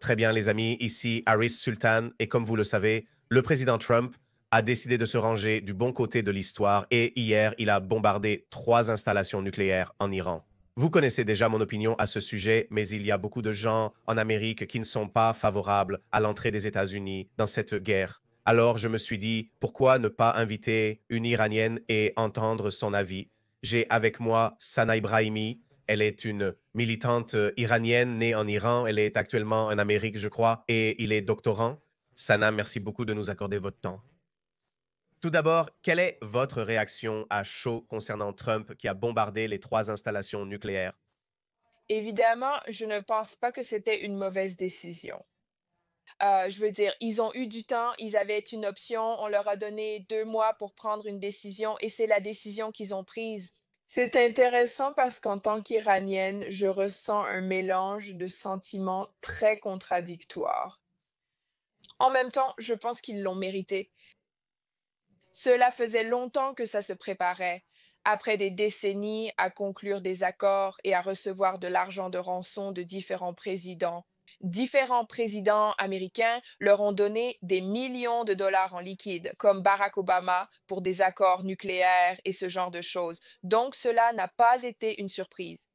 Très bien, les amis, ici Harris Sultan, et comme vous le savez, le président Trump a décidé de se ranger du bon côté de l'histoire et hier, il a bombardé 3 installations nucléaires en Iran. Vous connaissez déjà mon opinion à ce sujet, mais il y a beaucoup de gens en Amérique qui ne sont pas favorables à l'entrée des États-Unis dans cette guerre. Alors je me suis dit, pourquoi ne pas inviter une Iranienne et entendre son avis? J'ai avec moi Sana Ibrahimi. Elle est une militante iranienne née en Iran. Elle est actuellement en Amérique, je crois, et il est doctorant. Sana, merci beaucoup de nous accorder votre temps. Tout d'abord, quelle est votre réaction à chaud concernant Trump qui a bombardé les 3 installations nucléaires? Évidemment, je ne pense pas que c'était une mauvaise décision. Je veux dire, ils ont eu du temps, ils avaient une option, on leur a donné 2 mois pour prendre une décision et c'est la décision qu'ils ont prise. C'est intéressant parce qu'en tant qu'Iranienne, je ressens un mélange de sentiments très contradictoires. En même temps, je pense qu'ils l'ont mérité. Cela faisait longtemps que ça se préparait. Après des décennies à conclure des accords et à recevoir de l'argent de rançon de différents présidents. Différents présidents américains leur ont donné des millions de dollars en liquide, comme Barack Obama pour des accords nucléaires et ce genre de choses. Donc cela n'a pas été une surprise.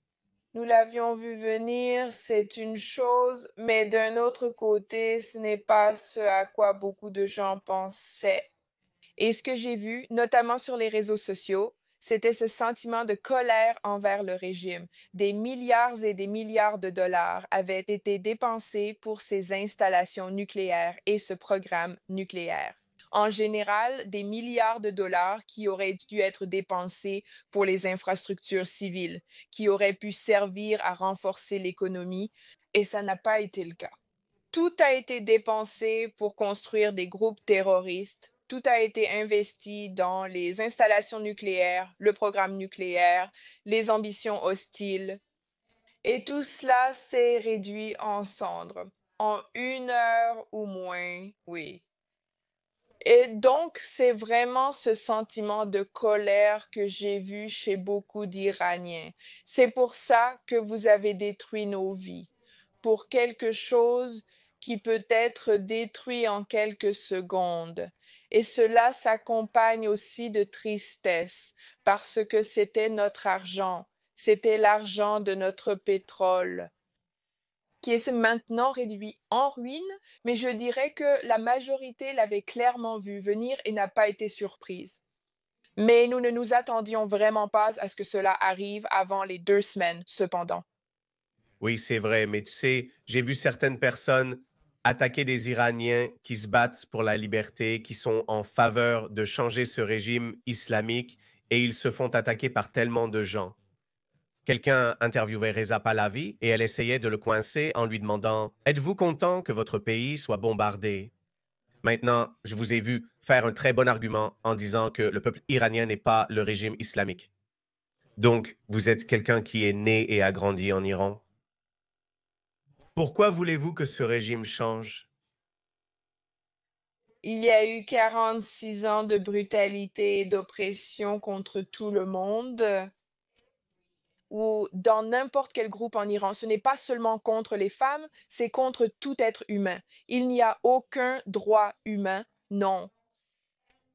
Nous l'avions vu venir, c'est une chose, mais d'un autre côté, ce n'est pas ce à quoi beaucoup de gens pensaient. Et ce que j'ai vu, notamment sur les réseaux sociaux, c'était ce sentiment de colère envers le régime. Des milliards et des milliards de dollars avaient été dépensés pour ces installations nucléaires et ce programme nucléaire. En général, des milliards de dollars qui auraient dû être dépensés pour les infrastructures civiles, qui auraient pu servir à renforcer l'économie, et ça n'a pas été le cas. Tout a été dépensé pour construire des groupes terroristes. Tout a été investi dans les installations nucléaires, le programme nucléaire, les ambitions hostiles. Et tout cela s'est réduit en cendres. En 1 heure ou moins, oui. Et donc, c'est vraiment ce sentiment de colère que j'ai vu chez beaucoup d'Iraniens. C'est pour ça que vous avez détruit nos vies, pour quelque chose qui peut être détruit en quelques secondes. Et cela s'accompagne aussi de tristesse, parce que c'était notre argent, c'était l'argent de notre pétrole qui est maintenant réduit en ruine, mais je dirais que la majorité l'avait clairement vu venir et n'a pas été surprise. Mais nous ne nous attendions vraiment pas à ce que cela arrive avant les 2 semaines, cependant. Oui, c'est vrai, mais tu sais, j'ai vu certaines personnes attaquer des Iraniens qui se battent pour la liberté, qui sont en faveur de changer ce régime islamique, et ils se font attaquer par tellement de gens. Quelqu'un interviewait Reza Pahlavi et elle essayait de le coincer en lui demandant: Êtes-vous content que votre pays soit bombardé? Maintenant, je vous ai vu faire un très bon argument en disant que le peuple iranien n'est pas le régime islamique. Donc, vous êtes quelqu'un qui est né et a grandi en Iran. Pourquoi voulez-vous que ce régime change? Il y a eu 46 ans de brutalité et d'oppression contre tout le monde, ou dans n'importe quel groupe en Iran. Ce n'est pas seulement contre les femmes, c'est contre tout être humain. Il n'y a aucun droit humain, non.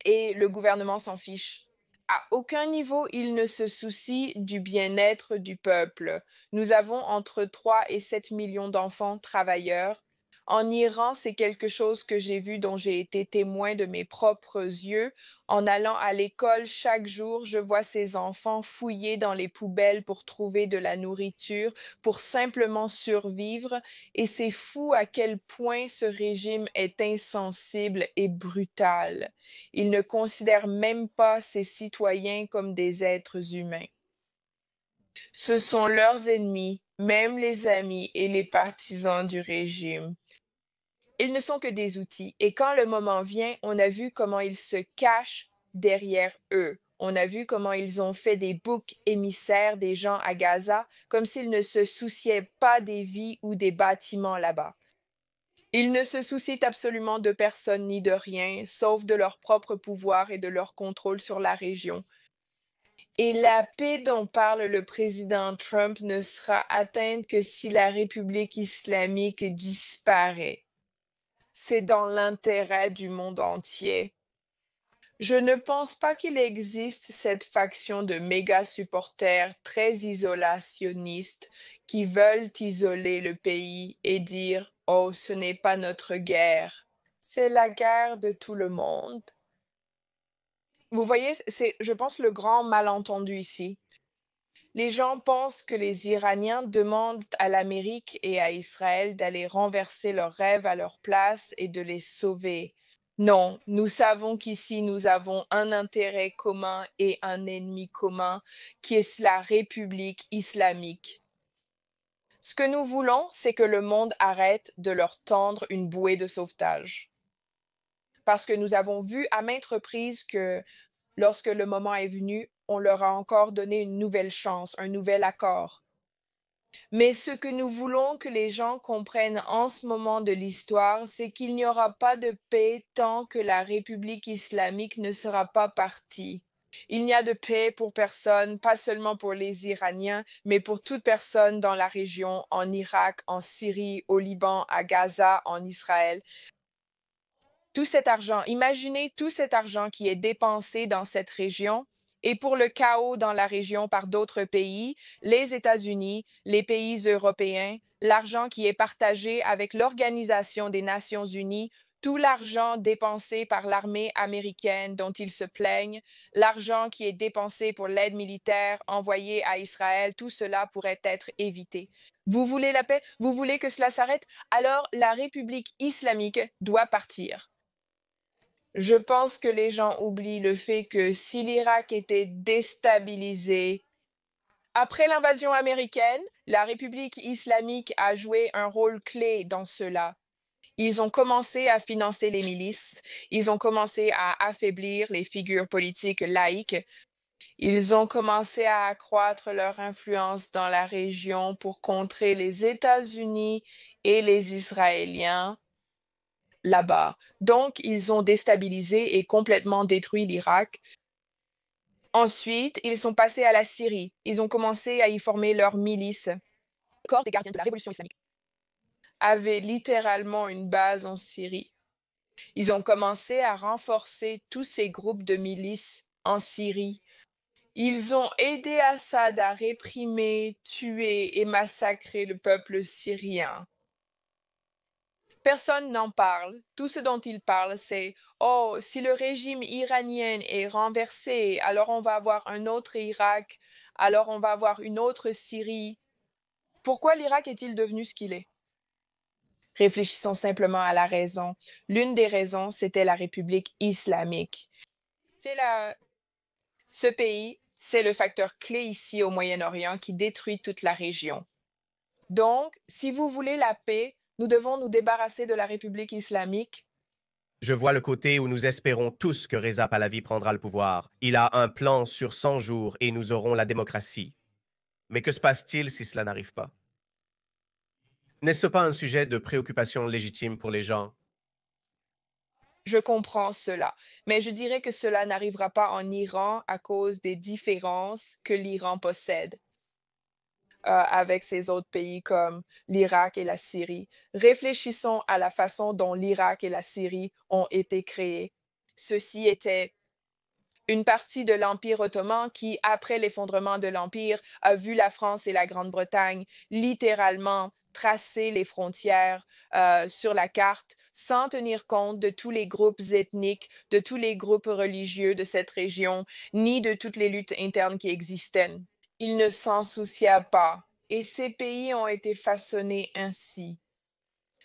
Et le gouvernement s'en fiche. À aucun niveau, il ne se soucie du bien-être du peuple. Nous avons entre 3 et 7 millions d'enfants travailleurs. En Iran, c'est quelque chose que j'ai vu, dont j'ai été témoin de mes propres yeux. En allant à l'école chaque jour, je vois ces enfants fouiller dans les poubelles pour trouver de la nourriture, pour simplement survivre. Et c'est fou à quel point ce régime est insensible et brutal. Il ne considère même pas ses citoyens comme des êtres humains. Ce sont leurs ennemis, même les amis et les partisans du régime. Ils ne sont que des outils, et quand le moment vient, on a vu comment ils se cachent derrière eux. On a vu comment ils ont fait des boucs émissaires des gens à Gaza, comme s'ils ne se souciaient pas des vies ou des bâtiments là-bas. Ils ne se soucient absolument de personne ni de rien, sauf de leur propre pouvoir et de leur contrôle sur la région. Et la paix dont parle le président Trump ne sera atteinte que si la République islamique disparaît. C'est dans l'intérêt du monde entier. Je ne pense pas qu'il existe cette faction de méga supporters très isolationnistes qui veulent isoler le pays et dire oh, ce n'est pas notre guerre. C'est la guerre de tout le monde. Vous voyez, c'est, je pense, le grand malentendu ici. Les gens pensent que les Iraniens demandent à l'Amérique et à Israël d'aller renverser leurs rêves à leur place et de les sauver. Non, nous savons qu'ici nous avons un intérêt commun et un ennemi commun, qui est la République islamique. Ce que nous voulons, c'est que le monde arrête de leur tendre une bouée de sauvetage. Parce que nous avons vu à maintes reprises que lorsque le moment est venu, on leur a encore donné une nouvelle chance, un nouvel accord. Mais ce que nous voulons que les gens comprennent en ce moment de l'histoire, c'est qu'il n'y aura pas de paix tant que la République islamique ne sera pas partie. Il n'y a de paix pour personne, pas seulement pour les Iraniens, mais pour toute personne dans la région, en Irak, en Syrie, au Liban, à Gaza, en Israël. Tout cet argent, imaginez tout cet argent qui est dépensé dans cette région et pour le chaos dans la région par d'autres pays, les États-Unis, les pays européens, l'argent qui est partagé avec l'Organisation des Nations Unies, tout l'argent dépensé par l'armée américaine dont ils se plaignent, l'argent qui est dépensé pour l'aide militaire envoyée à Israël, tout cela pourrait être évité. Vous voulez la paix? Vous voulez que cela s'arrête? Alors la République islamique doit partir. Je pense que les gens oublient le fait que si l'Irak était déstabilisé après l'invasion américaine, la République islamique a joué un rôle clé dans cela. Ils ont commencé à financer les milices, ils ont commencé à affaiblir les figures politiques laïques, ils ont commencé à accroître leur influence dans la région pour contrer les États-Unis et les Israéliens là-bas. Donc, ils ont déstabilisé et complètement détruit l'Irak. Ensuite, ils sont passés à la Syrie. Ils ont commencé à y former leurs milices. Le corps des gardiens de la révolution islamique avait littéralement une base en Syrie. Ils ont commencé à renforcer tous ces groupes de milices en Syrie. Ils ont aidé Assad à réprimer, tuer et massacrer le peuple syrien. Personne n'en parle. Tout ce dont ils parlent, c'est oh, si le régime iranien est renversé, alors on va avoir un autre Irak, alors on va avoir une autre Syrie. Pourquoi l'Irak est-il devenu ce qu'il est? Réfléchissons simplement à la raison. L'une des raisons, c'était la République islamique. Ce pays, c'est le facteur clé ici au Moyen-Orient qui détruit toute la région. Donc, si vous voulez la paix, nous devons nous débarrasser de la République islamique. Je vois le côté où nous espérons tous que Reza Pahlavi prendra le pouvoir. Il a un plan sur 100 jours et nous aurons la démocratie. Mais que se passe-t-il si cela n'arrive pas? N'est-ce pas un sujet de préoccupation légitime pour les gens? Je comprends cela, mais je dirais que cela n'arrivera pas en Iran à cause des différences que l'Iran possède avec ces autres pays comme l'Irak et la Syrie. Réfléchissons à la façon dont l'Irak et la Syrie ont été créés. Ceci était une partie de l'Empire ottoman qui, après l'effondrement de l'Empire, a vu la France et la Grande-Bretagne littéralement tracer les frontières sur la carte sans tenir compte de tous les groupes ethniques, de tous les groupes religieux de cette région, ni de toutes les luttes internes qui existaient. Ils ne s'en soucia pas, et ces pays ont été façonnés ainsi.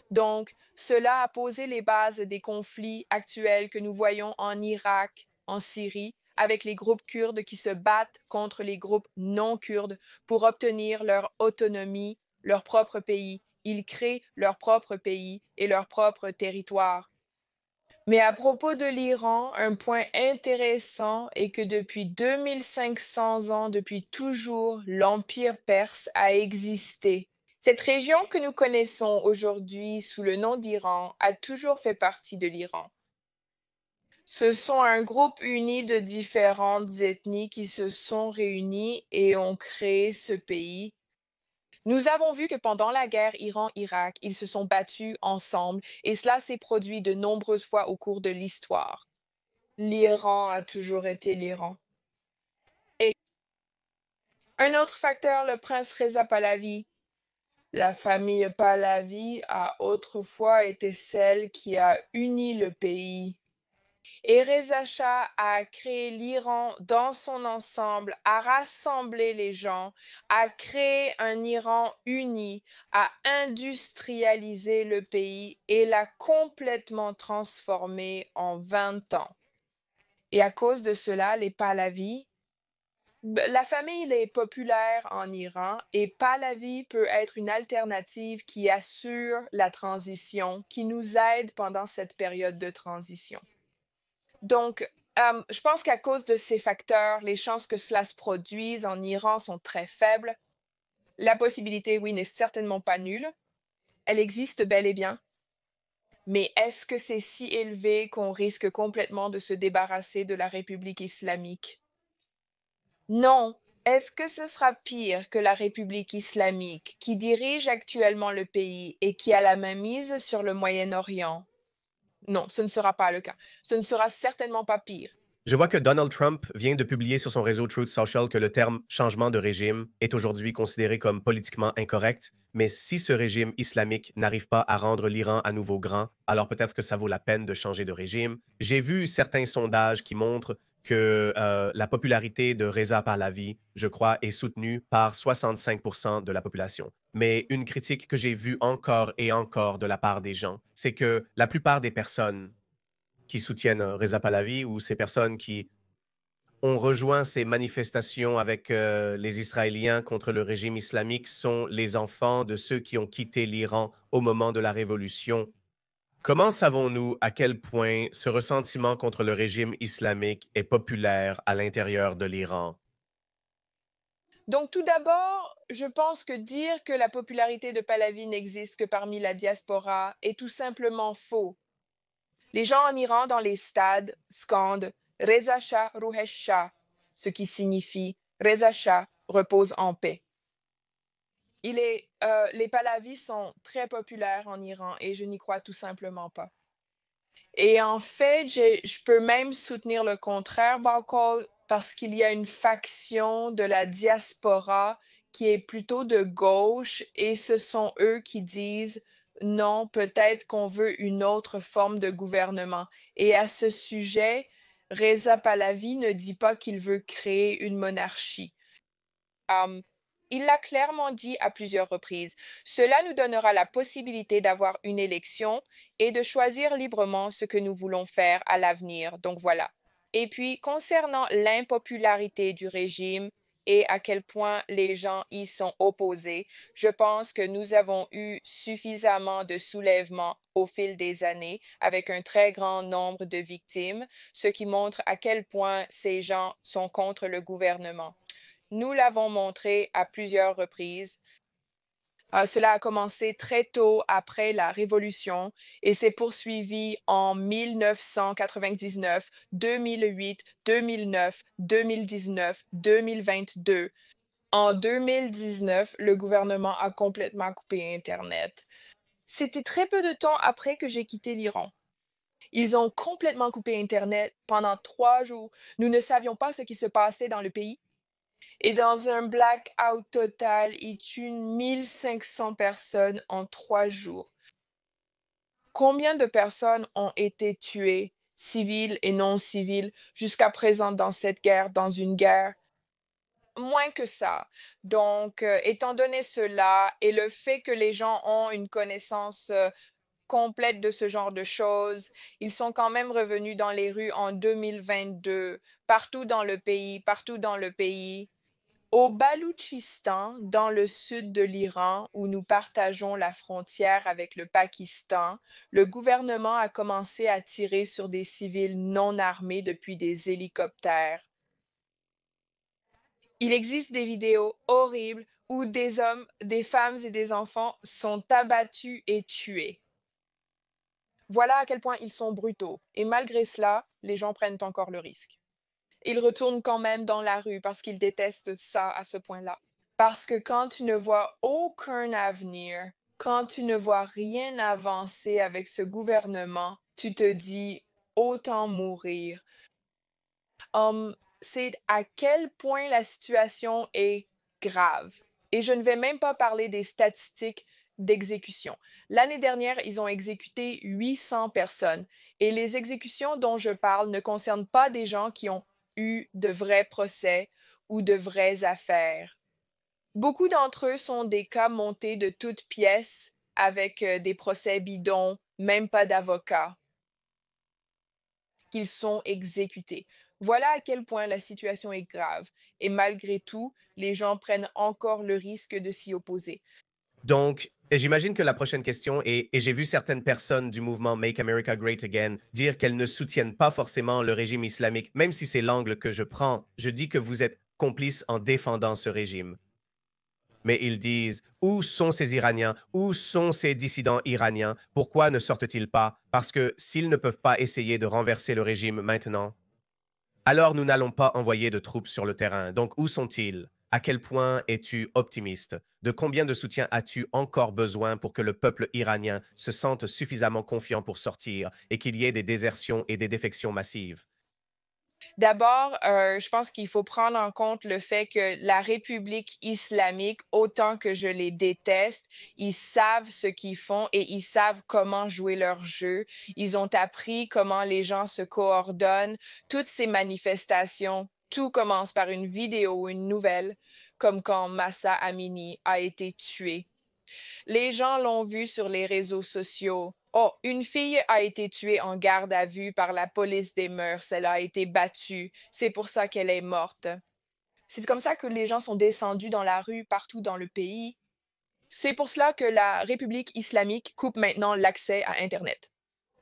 Donc, cela a posé les bases des conflits actuels que nous voyons en Irak, en Syrie, avec les groupes kurdes qui se battent contre les groupes non kurdes pour obtenir leur autonomie, leur propre pays. Ils créent leur propre pays et leur propre territoire. Mais à propos de l'Iran, un point intéressant est que depuis 2500 ans, depuis toujours, l'Empire perse a existé. Cette région que nous connaissons aujourd'hui sous le nom d'Iran a toujours fait partie de l'Iran. Ce sont un groupe uni de différentes ethnies qui se sont réunis et ont créé ce pays. Nous avons vu que pendant la guerre Iran-Irak, ils se sont battus ensemble et cela s'est produit de nombreuses fois au cours de l'histoire. L'Iran a toujours été l'Iran. Et un autre facteur, le prince Reza Pahlavi. La famille Pahlavi a autrefois été celle qui a uni le pays. Et Reza Shah a créé l'Iran dans son ensemble, a rassemblé les gens, a créé un Iran uni, a industrialisé le pays et l'a complètement transformé en 20 ans. Et à cause de cela, les Pahlavis, la famille est populaire en Iran et Pahlavi peut être une alternative qui assure la transition, qui nous aide pendant cette période de transition. Donc, je pense qu'à cause de ces facteurs, les chances que cela se produise en Iran sont très faibles. La possibilité, oui, n'est certainement pas nulle. Elle existe bel et bien. Mais est-ce que c'est si élevé qu'on risque complètement de se débarrasser de la République islamique? Non. Est-ce que ce sera pire que la République islamique qui dirige actuellement le pays et qui a la mainmise sur le Moyen-Orient? Non, ce ne sera pas le cas. Ce ne sera certainement pas pire. Je vois que Donald Trump vient de publier sur son réseau Truth Social que le terme changement de régime est aujourd'hui considéré comme politiquement incorrect, mais si ce régime islamique n'arrive pas à rendre l'Iran à nouveau grand, alors peut-être que ça vaut la peine de changer de régime. J'ai vu certains sondages qui montrent que la popularité de Reza Pahlavi, je crois, est soutenue par 65% de la population. Mais une critique que j'ai vue encore et encore de la part des gens, c'est que la plupart des personnes qui soutiennent Reza Pahlavi ou ces personnes qui ont rejoint ces manifestations avec les Israéliens contre le régime islamique sont les enfants de ceux qui ont quitté l'Iran au moment de la révolution. Comment savons-nous à quel point ce ressentiment contre le régime islamique est populaire à l'intérieur de l'Iran? Donc tout d'abord, je pense que dire que la popularité de Pahlavi n'existe que parmi la diaspora est tout simplement faux. Les gens en Iran dans les stades scandent Reza Shah Ruhesh Shah, ce qui signifie Reza Shah repose en paix. Les Pahlavis sont très populaires en Iran et je n'y crois tout simplement pas. Et en fait, je peux même soutenir le contraire, Bakol, parce qu'il y a une faction de la diaspora qui est plutôt de gauche et ce sont eux qui disent non, peut-être qu'on veut une autre forme de gouvernement. Et à ce sujet, Reza Pahlavi ne dit pas qu'il veut créer une monarchie. Um, il l'a clairement dit à plusieurs reprises. Cela nous donnera la possibilité d'avoir une élection et de choisir librement ce que nous voulons faire à l'avenir. Donc voilà. Et puis, concernant l'impopularité du régime et à quel point les gens y sont opposés, je pense que nous avons eu suffisamment de soulèvements au fil des années avec un très grand nombre de victimes, ce qui montre à quel point ces gens sont contre le gouvernement. Nous l'avons montré à plusieurs reprises. Cela a commencé très tôt après la Révolution et s'est poursuivi en 1999, 2008, 2009, 2019, 2022. En 2019, le gouvernement a complètement coupé Internet. C'était très peu de temps après que j'ai quitté l'Iran. Ils ont complètement coupé Internet pendant 3 jours. Nous ne savions pas ce qui se passait dans le pays. Et dans un blackout total, ils tuent 1500 personnes en 3 jours. Combien de personnes ont été tuées, civiles et non civiles, jusqu'à présent dans cette guerre, dans une guerre? Moins que ça. Donc, étant donné cela et le fait que les gens ont une connaissance complète de ce genre de choses, ils sont quand même revenus dans les rues en 2022, partout dans le pays, partout dans le pays. Au Baloutchistan, dans le sud de l'Iran, où nous partageons la frontière avec le Pakistan, le gouvernement a commencé à tirer sur des civils non armés depuis des hélicoptères. Il existe des vidéos horribles où des hommes, des femmes et des enfants sont abattus et tués. Voilà à quel point ils sont brutaux. Et malgré cela, les gens prennent encore le risque. Ils retournent quand même dans la rue parce qu'ils détestent ça à ce point-là. Parce que quand tu ne vois aucun avenir, quand tu ne vois rien avancer avec ce gouvernement, tu te dis autant mourir. C'est à quel point la situation est grave. Et je ne vais même pas parler des statistiques d'exécution. L'année dernière, ils ont exécuté 800 personnes. Et les exécutions dont je parle ne concernent pas des gens qui ont eu de vrais procès ou de vraies affaires. Beaucoup d'entre eux sont des cas montés de toutes pièces avec des procès bidons, même pas d'avocat, qu'ils sont exécutés. Voilà à quel point la situation est grave. Et malgré tout, les gens prennent encore le risque de s'y opposer. Donc, j'imagine que la prochaine question est, et j'ai vu certaines personnes du mouvement Make America Great Again dire qu'elles ne soutiennent pas forcément le régime islamique, même si c'est l'angle que je prends. Je dis que vous êtes complice en défendant ce régime. Mais ils disent, où sont ces Iraniens? Où sont ces dissidents iraniens? Pourquoi ne sortent-ils pas? Parce que s'ils ne peuvent pas essayer de renverser le régime maintenant, alors nous n'allons pas envoyer de troupes sur le terrain. Donc où sont-ils? À quel point es-tu optimiste? De combien de soutien as-tu encore besoin pour que le peuple iranien se sente suffisamment confiant pour sortir et qu'il y ait des désertions et des défections massives? D'abord, je pense qu'il faut prendre en compte le fait que la République islamique, autant que je les déteste, ils savent ce qu'ils font et ils savent comment jouer leur jeu. Ils ont appris comment les gens se coordonnent. Toutes ces manifestations, tout commence par une vidéo ou une nouvelle, comme quand Massa Amini a été tué. Les gens l'ont vu sur les réseaux sociaux. Oh, une fille a été tuée en garde à vue par la police des mœurs. Elle a été battue. C'est pour ça qu'elle est morte. C'est comme ça que les gens sont descendus dans la rue partout dans le pays. C'est pour cela que la République islamique coupe maintenant l'accès à Internet.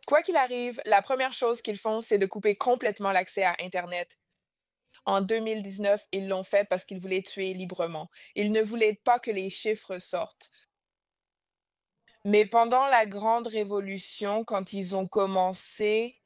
Quoi qu'il arrive, la première chose qu'ils font, c'est de couper complètement l'accès à Internet. En 2019, ils l'ont fait parce qu'ils voulaient tuer librement. Ils ne voulaient pas que les chiffres sortent. Mais pendant la Grande Révolution, quand ils ont commencé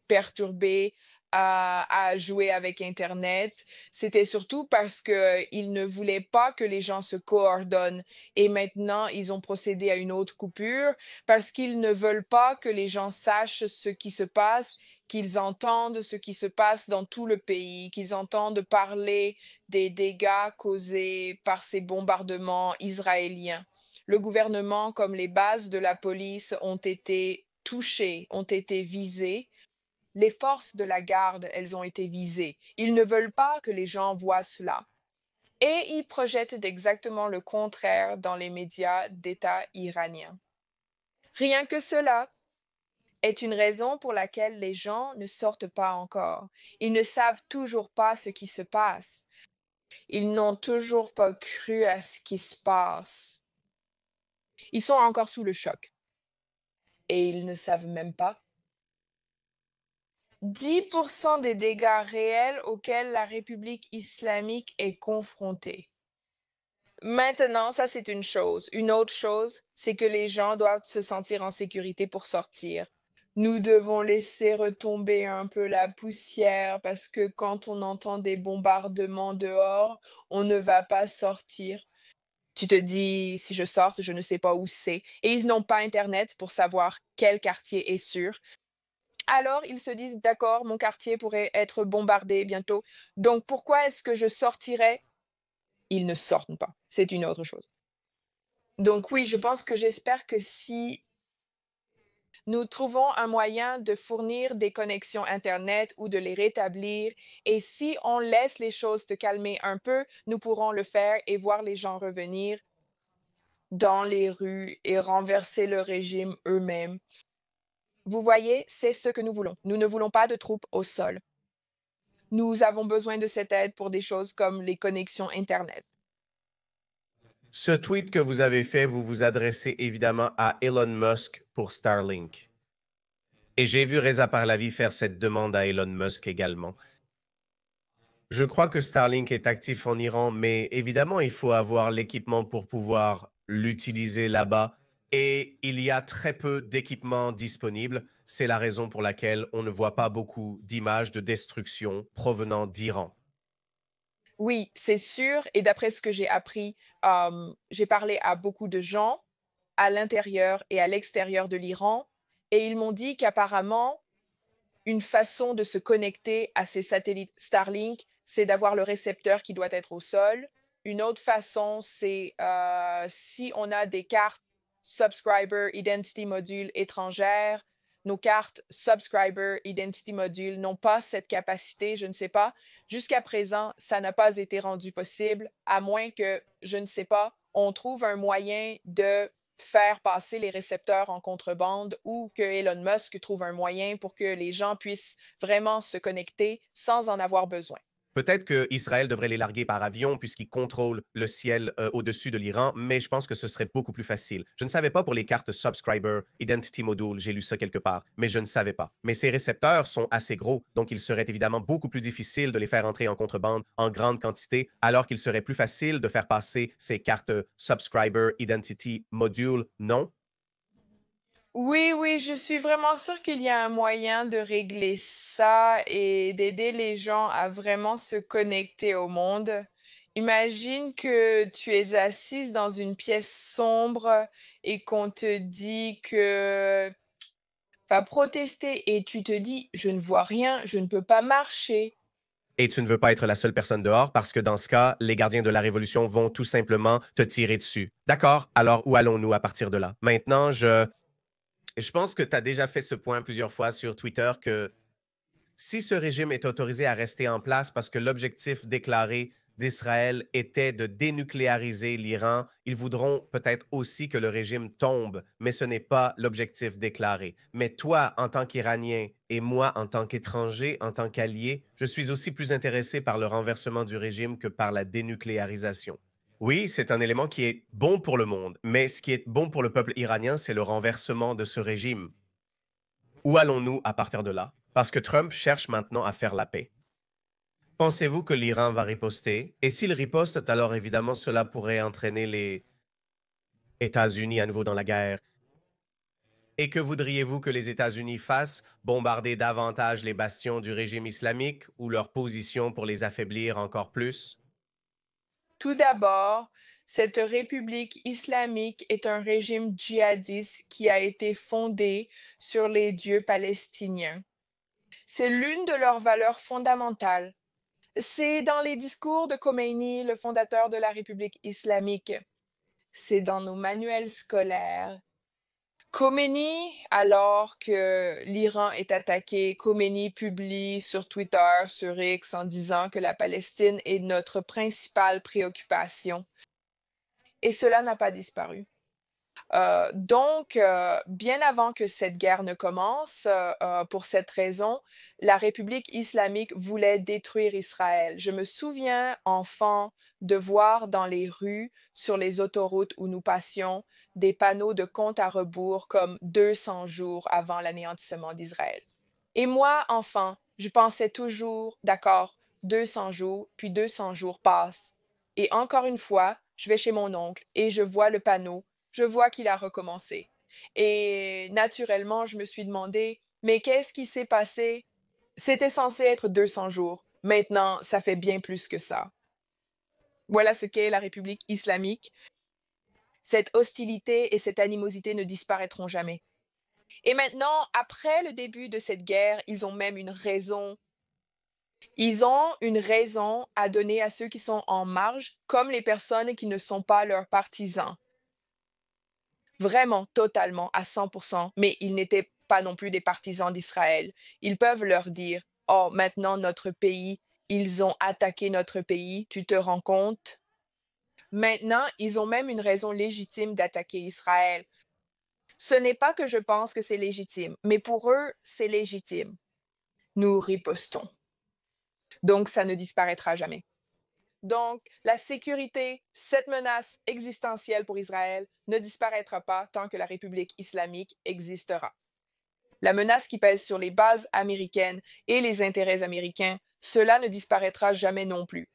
perturber à jouer avec Internet, c'était surtout parce qu'ils ne voulaient pas que les gens se coordonnent. Et maintenant, ils ont procédé à une autre coupure parce qu'ils ne veulent pas que les gens sachent ce qui se passe, qu'ils entendent ce qui se passe dans tout le pays, qu'ils entendent parler des dégâts causés par ces bombardements israéliens. Le gouvernement, comme les bases de la police, ont été touchées, ont été visées. Les forces de la garde, elles ont été visées. Ils ne veulent pas que les gens voient cela. Et ils projettent exactement le contraire dans les médias d'État iraniens. Rien que cela est une raison pour laquelle les gens ne sortent pas encore. Ils ne savent toujours pas ce qui se passe. Ils n'ont toujours pas cru à ce qui se passe. Ils sont encore sous le choc. Et ils ne savent même pas 10% des dégâts réels auxquels la République islamique est confrontée. Maintenant, ça c'est une chose. Une autre chose, c'est que les gens doivent se sentir en sécurité pour sortir. Nous devons laisser retomber un peu la poussière parce que quand on entend des bombardements dehors, on ne va pas sortir. Tu te dis, si je sors, je ne sais pas où c'est. Et ils n'ont pas Internet pour savoir quel quartier est sûr. Alors, ils se disent, d'accord, mon quartier pourrait être bombardé bientôt. Donc, pourquoi est-ce que je sortirais? Ils ne sortent pas. C'est une autre chose. Donc, oui, je pense que j'espère que si nous trouvons un moyen de fournir des connexions Internet ou de les rétablir, et si on laisse les choses se calmer un peu, nous pourrons le faire et voir les gens revenir dans les rues et renverser le régime eux-mêmes. Vous voyez, c'est ce que nous voulons. Nous ne voulons pas de troupes au sol. Nous avons besoin de cette aide pour des choses comme les connexions Internet. Ce tweet que vous avez fait, vous vous adressez évidemment à Elon Musk pour Starlink. Et j'ai vu Reza Pahlavi faire cette demande à Elon Musk également. Je crois que Starlink est actif en Iran, mais évidemment, il faut avoir l'équipement pour pouvoir l'utiliser là-bas. et il y a très peu d'équipements disponibles. C'est la raison pour laquelle on ne voit pas beaucoup d'images de destruction provenant d'Iran. Oui, c'est sûr. Et d'après ce que j'ai appris, j'ai parlé à beaucoup de gens à l'intérieur et à l'extérieur de l'Iran, et ils m'ont dit qu'apparemment, une façon de se connecter à ces satellites Starlink, c'est d'avoir le récepteur qui doit être au sol. Une autre façon, c'est si on a des cartes Subscriber Identity Module étrangères, nos cartes Subscriber Identity Module n'ont pas cette capacité, je ne sais pas. Jusqu'à présent, ça n'a pas été rendu possible, à moins que, je ne sais pas, on trouve un moyen de faire passer les récepteurs en contrebande ou que Elon Musk trouve un moyen pour que les gens puissent vraiment se connecter sans en avoir besoin. Peut-être qu'Israël devrait les larguer par avion puisqu'ils contrôlent le ciel au-dessus de l'Iran, mais je pense que ce serait beaucoup plus facile. Je ne savais pas pour les cartes Subscriber Identity Module, j'ai lu ça quelque part, mais je ne savais pas. Mais ces récepteurs sont assez gros, donc il serait évidemment beaucoup plus difficile de les faire entrer en contrebande en grande quantité, alors qu'il serait plus facile de faire passer ces cartes Subscriber Identity Module, non? Oui, oui, je suis vraiment sûre qu'il y a un moyen de régler ça et d'aider les gens à vraiment se connecter au monde. Imagine que tu es assise dans une pièce sombre et qu'on te dit que va protester et tu te dis, je ne vois rien, je ne peux pas marcher. Et tu ne veux pas être la seule personne dehors parce que dans ce cas, les gardiens de la Révolution vont tout simplement te tirer dessus. D'accord, alors où allons-nous à partir de là? Maintenant, je pense que tu as déjà fait ce point plusieurs fois sur Twitter que si ce régime est autorisé à rester en place parce que l'objectif déclaré d'Israël était de dénucléariser l'Iran, ils voudront peut-être aussi que le régime tombe, mais ce n'est pas l'objectif déclaré. Mais toi, en tant qu'Iranien, et moi, en tant qu'étranger, en tant qu'allié, je suis aussi plus intéressé par le renversement du régime que par la dénucléarisation. Oui, c'est un élément qui est bon pour le monde, mais ce qui est bon pour le peuple iranien, c'est le renversement de ce régime. Où allons-nous à partir de là? Parce que Trump cherche maintenant à faire la paix. Pensez-vous que l'Iran va riposter? Et s'il riposte, alors évidemment, cela pourrait entraîner les États-Unis à nouveau dans la guerre. Et que voudriez-vous que les États-Unis fassent? Bombarder davantage les bastions du régime islamique ou leur position pour les affaiblir encore plus? Tout d'abord, cette république islamique est un régime djihadiste qui a été fondé sur les dieux palestiniens. C'est l'une de leurs valeurs fondamentales. C'est dans les discours de Khomeini, le fondateur de la République islamique. C'est dans nos manuels scolaires. Khomeini, alors que l'Iran est attaqué, Khomeini publie sur Twitter, sur X, en disant que la Palestine est notre principale préoccupation. Et cela n'a pas disparu. Donc, bien avant que cette guerre ne commence, pour cette raison, la République islamique voulait détruire Israël. Je me souviens, enfant, de voir dans les rues, sur les autoroutes où nous passions, des panneaux de compte à rebours comme 200 jours avant l'anéantissement d'Israël. Et moi, enfant, je pensais toujours, d'accord, 200 jours, puis 200 jours passent. Et encore une fois, je vais chez mon oncle et je vois le panneau, je vois qu'il a recommencé. Et naturellement, je me suis demandé, mais qu'est-ce qui s'est passé? C'était censé être 200 jours. Maintenant, ça fait bien plus que ça. Voilà ce qu'est la République islamique. Cette hostilité et cette animosité ne disparaîtront jamais. Et maintenant, après le début de cette guerre, ils ont même une raison. Ils ont une raison à donner à ceux qui sont en marge, comme les personnes qui ne sont pas leurs partisans. Vraiment, totalement, à 100%, mais ils n'étaient pas non plus des partisans d'Israël. Ils peuvent leur dire, oh, maintenant notre pays, ils ont attaqué notre pays, tu te rends compte? Maintenant, ils ont même une raison légitime d'attaquer Israël. Ce n'est pas que je pense que c'est légitime, mais pour eux, c'est légitime. Nous ripostons. Donc, ça ne disparaîtra jamais. Donc, la sécurité, cette menace existentielle pour Israël, ne disparaîtra pas tant que la République islamique existera. La menace qui pèse sur les bases américaines et les intérêts américains, cela ne disparaîtra jamais non plus.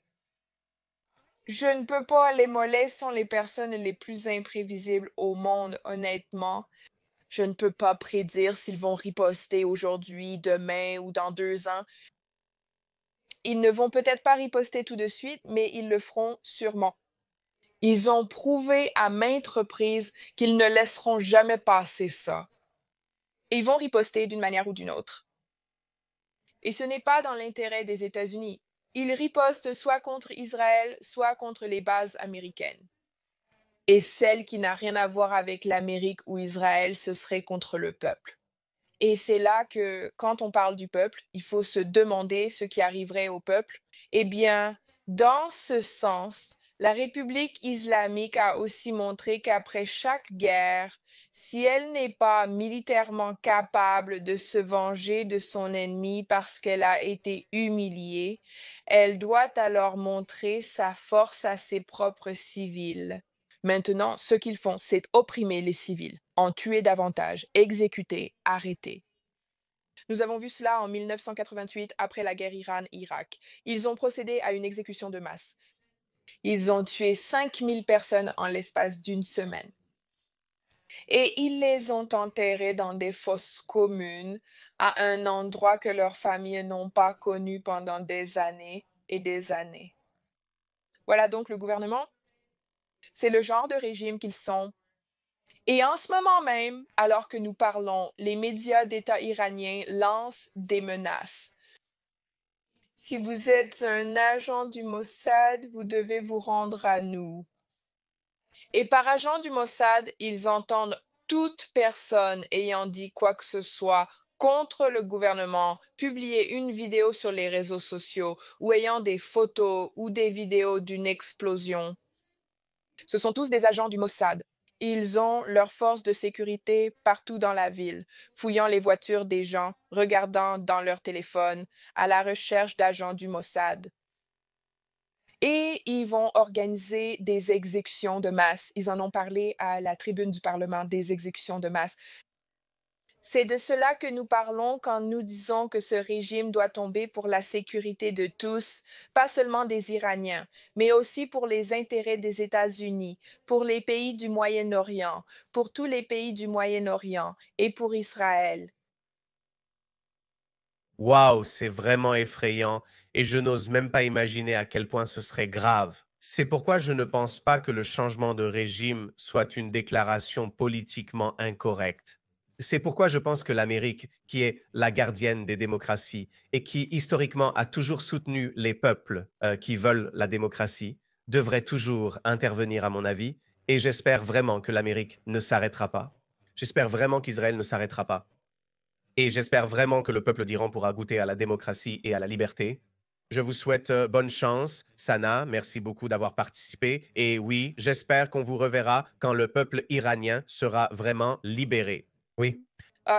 Je ne peux pas, les Mollets sont les personnes les plus imprévisibles au monde, honnêtement. Je ne peux pas prédire s'ils vont riposter aujourd'hui, demain ou dans 2 ans. Ils ne vont peut-être pas riposter tout de suite, mais ils le feront sûrement. Ils ont prouvé à maintes reprises qu'ils ne laisseront jamais passer ça. Ils vont riposter d'une manière ou d'une autre. Et ce n'est pas dans l'intérêt des États-Unis. Ils ripostent soit contre Israël, soit contre les bases américaines. Et celle qui n'a rien à voir avec l'Amérique ou Israël, ce serait contre le peuple. Et c'est là que, quand on parle du peuple, il faut se demander ce qui arriverait au peuple. Eh bien, dans ce sens, la République islamique a aussi montré qu'après chaque guerre, si elle n'est pas militairement capable de se venger de son ennemi parce qu'elle a été humiliée, elle doit alors montrer sa force à ses propres civils. Maintenant, ce qu'ils font, c'est opprimer les civils, en tuer davantage, exécuter, arrêter. Nous avons vu cela en 1988 après la guerre Iran-Irak. Ils ont procédé à une exécution de masse. Ils ont tué 5000 personnes en l'espace d'une semaine. Et ils les ont enterrés dans des fosses communes, à un endroit que leurs familles n'ont pas connu pendant des années et des années. Voilà donc le gouvernement. C'est le genre de régime qu'ils sont. Et en ce moment même, alors que nous parlons, les médias d'État iraniens lancent des menaces. Si vous êtes un agent du Mossad, vous devez vous rendre à nous. Et par agent du Mossad, ils entendent toute personne ayant dit quoi que ce soit contre le gouvernement, publier une vidéo sur les réseaux sociaux ou ayant des photos ou des vidéos d'une explosion. Ce sont tous des agents du Mossad. Ils ont leurs forces de sécurité partout dans la ville, fouillant les voitures des gens, regardant dans leur téléphone, à la recherche d'agents du Mossad. Et ils vont organiser des exécutions de masse. Ils en ont parlé à la tribune du Parlement, des exécutions de masse. C'est de cela que nous parlons quand nous disons que ce régime doit tomber pour la sécurité de tous, pas seulement des Iraniens, mais aussi pour les intérêts des États-Unis, pour les pays du Moyen-Orient, pour tous les pays du Moyen-Orient et pour Israël. Waouh, c'est vraiment effrayant et je n'ose même pas imaginer à quel point ce serait grave. C'est pourquoi je ne pense pas que le changement de régime soit une déclaration politiquement incorrecte. C'est pourquoi je pense que l'Amérique, qui est la gardienne des démocraties et qui historiquement a toujours soutenu les peuples qui veulent la démocratie, devrait toujours intervenir à mon avis et j'espère vraiment que l'Amérique ne s'arrêtera pas. J'espère vraiment qu'Israël ne s'arrêtera pas. Et j'espère vraiment que le peuple d'Iran pourra goûter à la démocratie et à la liberté. Je vous souhaite bonne chance. Sana, merci beaucoup d'avoir participé. Et oui, j'espère qu'on vous reverra quand le peuple iranien sera vraiment libéré. Oui.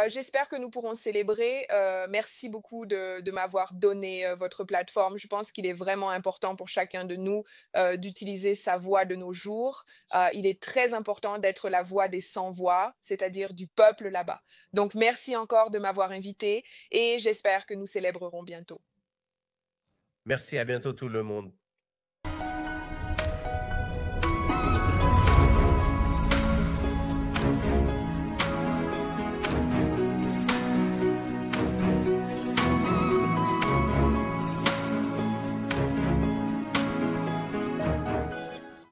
J'espère que nous pourrons célébrer. Merci beaucoup de m'avoir donné votre plateforme. Je pense qu'il est vraiment important pour chacun de nous d'utiliser sa voix de nos jours. Il est très important d'être la voix des sans-voix, c'est-à-dire du peuple là-bas. Donc, merci encore de m'avoir invité et j'espère que nous célébrerons bientôt. Merci, à bientôt tout le monde.